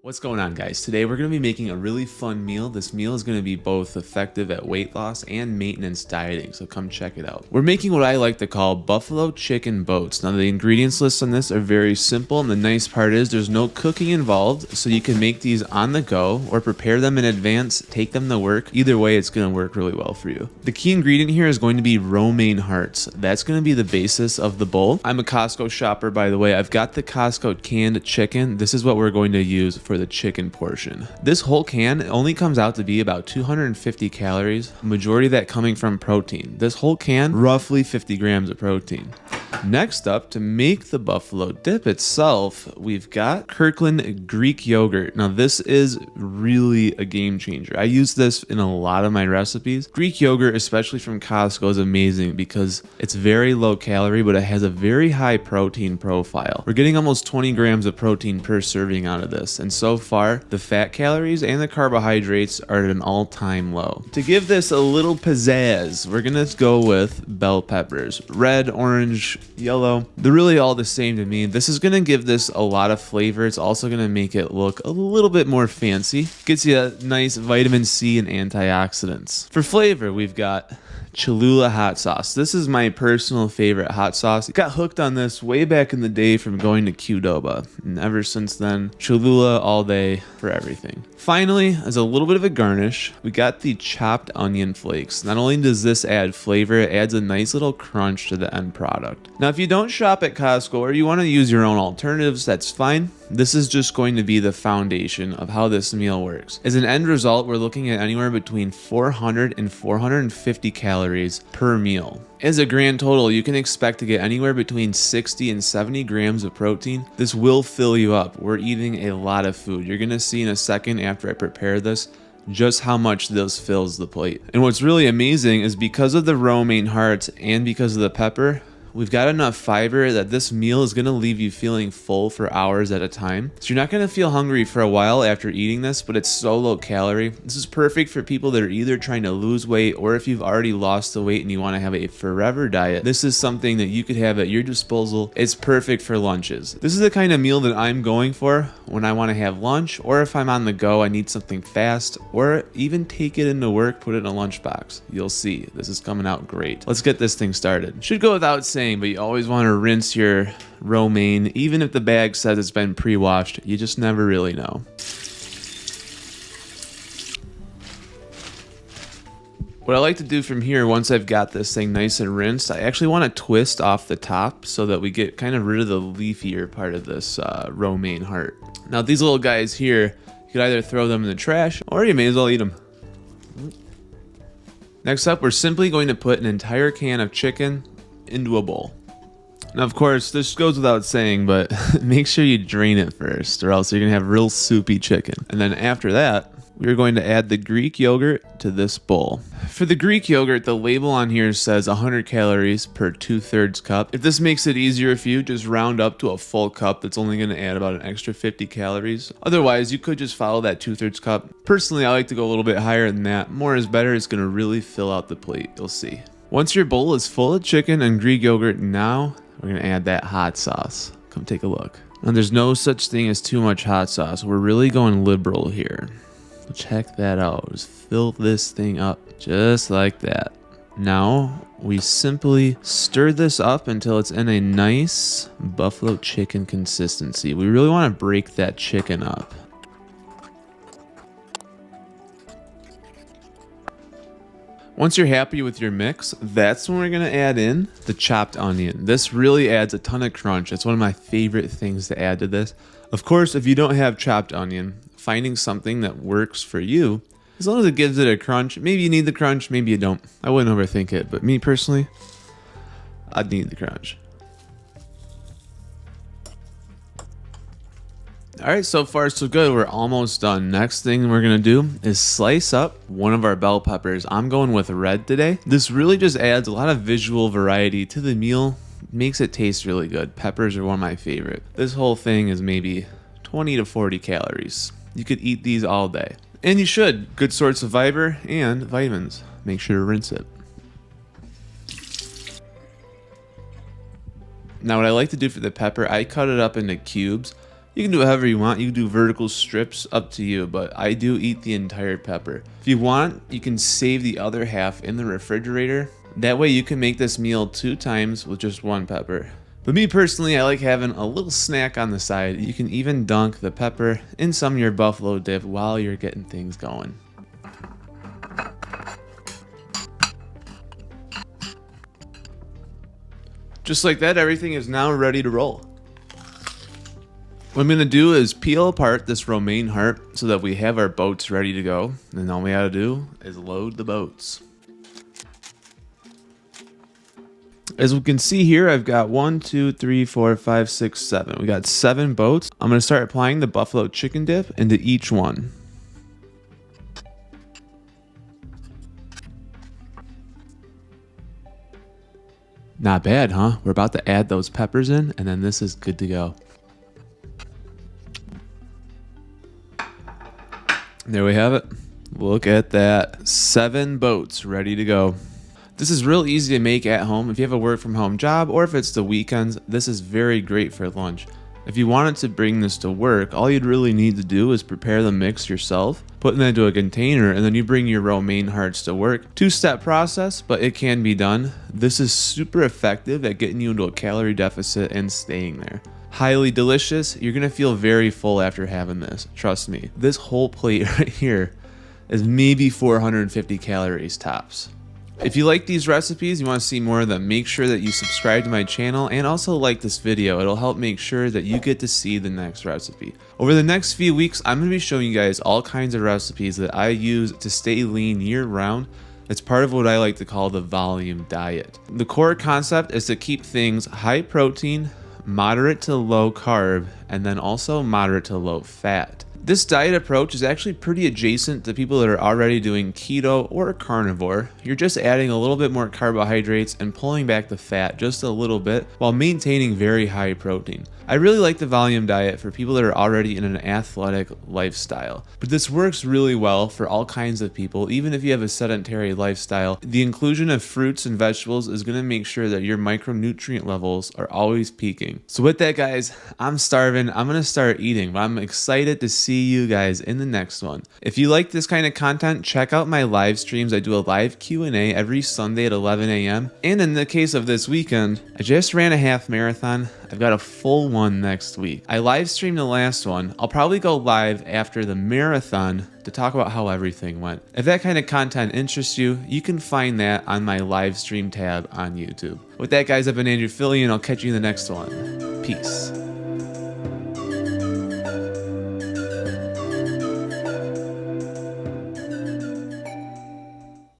What's going on, guys? Today we're going to be making a really fun meal. This meal is going to be both effective at weight loss and maintenance dieting, so come check it out. We're making what I like to call buffalo chicken boats. Now the ingredients lists on this are very simple, and the nice part is there's no cooking involved, so you can make these on the go or prepare them in advance, take them to work. Either way, it's going to work really well for you. The key ingredient here is going to be romaine hearts. That's going to be the basis of the bowl. I'm a Costco shopper, by the way. I've got the Costco canned chicken. This is what we're going to use for the chicken portion. This whole can only comes out to be about 250 calories, majority of that coming from protein. This whole can, roughly 50 grams of protein. Next up, to make the buffalo dip itself, we've got Kirkland Greek yogurt. Now this is really a game changer. I use this in a lot of my recipes. Greek yogurt, especially from Costco, is amazing because it's very low calorie, but it has a very high protein profile. We're getting almost 20 grams of protein per serving out of this, and so far, the fat calories and the carbohydrates are at an all-time low. To give this a little pizzazz, we're gonna go with bell peppers. Red, orange, yellow. They're really all the same to me. This is gonna give this a lot of flavor. It's also gonna make it look a little bit more fancy. Gets you a nice vitamin C and antioxidants. For flavor, we've got Cholula hot sauce. This is my personal favorite hot sauce. Got hooked on this way back in the day from going to Qdoba, and ever since then, Cholula all day for everything. Finally, as a little bit of a garnish, we got the chopped onion flakes. Not only does this add flavor, it adds a nice little crunch to the end product. Now, if you don't shop at Costco or you want to use your own alternatives, that's fine. This is just going to be the foundation of how this meal works. As an end result, we're looking at anywhere between 400 and 450 calories per meal. As a grand total, you can expect to get anywhere between 60 and 70 grams of protein. This will fill you up. We're eating a lot of food. You're gonna see in a second after I prepare this just how much this fills the plate. And what's really amazing is because of the romaine hearts and because of the pepper, we've got enough fiber that this meal is going to leave you feeling full for hours at a time. So you're not going to feel hungry for a while after eating this, but it's so low calorie. This is perfect for people that are either trying to lose weight or if you've already lost the weight and you want to have a forever diet. This is something that you could have at your disposal. It's perfect for lunches. This is the kind of meal that I'm going for when I want to have lunch, or if I'm on the go, I need something fast, or even take it into work, put it in a lunchbox. You'll see, this is coming out great. Let's get this thing started. Should go without saying, but you always want to rinse your romaine. Even if the bag says it's been pre-washed, you just never really know. What I like to do from here, once I've got this thing nice and rinsed, I actually want to twist off the top so that we get kind of rid of the leafier part of this romaine heart. Now these little guys here, you could either throw them in the trash or you may as well eat them. Next up, we're simply going to put an entire can of chicken into a bowl. Now, of course, this goes without saying, but make sure you drain it first or else you're gonna have real soupy chicken. And then after that, we're going to add the Greek yogurt to this bowl. For the Greek yogurt, the label on here says 100 calories per 2/3 cup. If this makes it easier for you, just round up to a full cup. That's only going to add about an extra 50 calories. Otherwise, you could just follow that 2/3 cup. Personally, I like to go a little bit higher than that. More is better. It's going to really fill out the plate. You'll see. Once your bowl is full of chicken and Greek yogurt, now we're going to add that hot sauce. Come take a look. Now, there's no such thing as too much hot sauce. We're really going liberal here. Check that out. Just fill this thing up just like that. Now we simply stir this up until it's in a nice buffalo chicken consistency. We really want to break that chicken up. Once you're happy with your mix, that's when we're going to add in the chopped onion. This really adds a ton of crunch. It's one of my favorite things to add to this. Of course, if you don't have chopped onion, finding something that works for you, as long as it gives it a crunch. Maybe you need the crunch, maybe you don't. I wouldn't overthink it, but me personally, I'd need the crunch. All right, so far so good. We're almost done. Next thing we're gonna do is slice up one of our bell peppers. I'm going with red today. This really just adds a lot of visual variety to the meal, makes it taste really good. Peppers are one of my favorite. This whole thing is maybe 20 to 40 calories. You could eat these all day. And you should. Good source of fiber and vitamins. Make sure to rinse it. Now what I like to do for the pepper, I cut it up into cubes. You can do however you want. You can do vertical strips, up to you, but I do eat the entire pepper. If you want, you can save the other half in the refrigerator. That way you can make this meal 2 times with just 1 pepper. But me personally, I like having a little snack on the side. You can even dunk the pepper in some of your buffalo dip while you're getting things going. Just like that, everything is now ready to roll. What I'm gonna do is peel apart this romaine heart so that we have our boats ready to go. And all we gotta do is load the boats. As we can see here, I've got 1, 2, 3, 4, 5, 6, 7. We got 7 boats. I'm gonna start applying the buffalo chicken dip into each one. Not bad, huh? We're about to add those peppers in, and then this is good to go. There we have it. Look at that. 7 boats ready to go. This is real easy to make at home. If you have a work from home job or if it's the weekends, this is very great for lunch. If you wanted to bring this to work, all you'd really need to do is prepare the mix yourself, put it into a container, and then you bring your romaine hearts to work. 2-step process, but it can be done. This is super effective at getting you into a calorie deficit and staying there. Highly delicious. You're gonna feel very full after having this. Trust me. This whole plate right here is maybe 450 calories tops. If you like these recipes, you want to see more of them, make sure that you subscribe to my channel and also like this video. It'll help make sure that you get to see the next recipe. Over the next few weeks, I'm going to be showing you guys all kinds of recipes that I use to stay lean year round. It's part of what I like to call the volume diet. The core concept is to keep things high protein, moderate to low carb, and then also moderate to low fat. This diet approach is actually pretty adjacent to people that are already doing keto or carnivore. You're just adding a little bit more carbohydrates and pulling back the fat just a little bit while maintaining very high protein. I really like the volume diet for people that are already in an athletic lifestyle, but this works really well for all kinds of people. Even if you have a sedentary lifestyle, the inclusion of fruits and vegetables is going to make sure that your micronutrient levels are always peaking. So with that, guys, I'm starving. I'm going to start eating, but I'm excited to see you guys in the next one. If you like this kind of content, check out my live streams. I do a live Q&A every Sunday at 11 a.m. And in the case of this weekend, I just ran a half marathon. I've got a full one next week. I live streamed the last one. I'll probably go live after the marathon to talk about how everything went. If that kind of content interests you, you can find that on my live stream tab on YouTube. With that, guys, I've been Andrew Philly, and I'll catch you in the next one. Peace.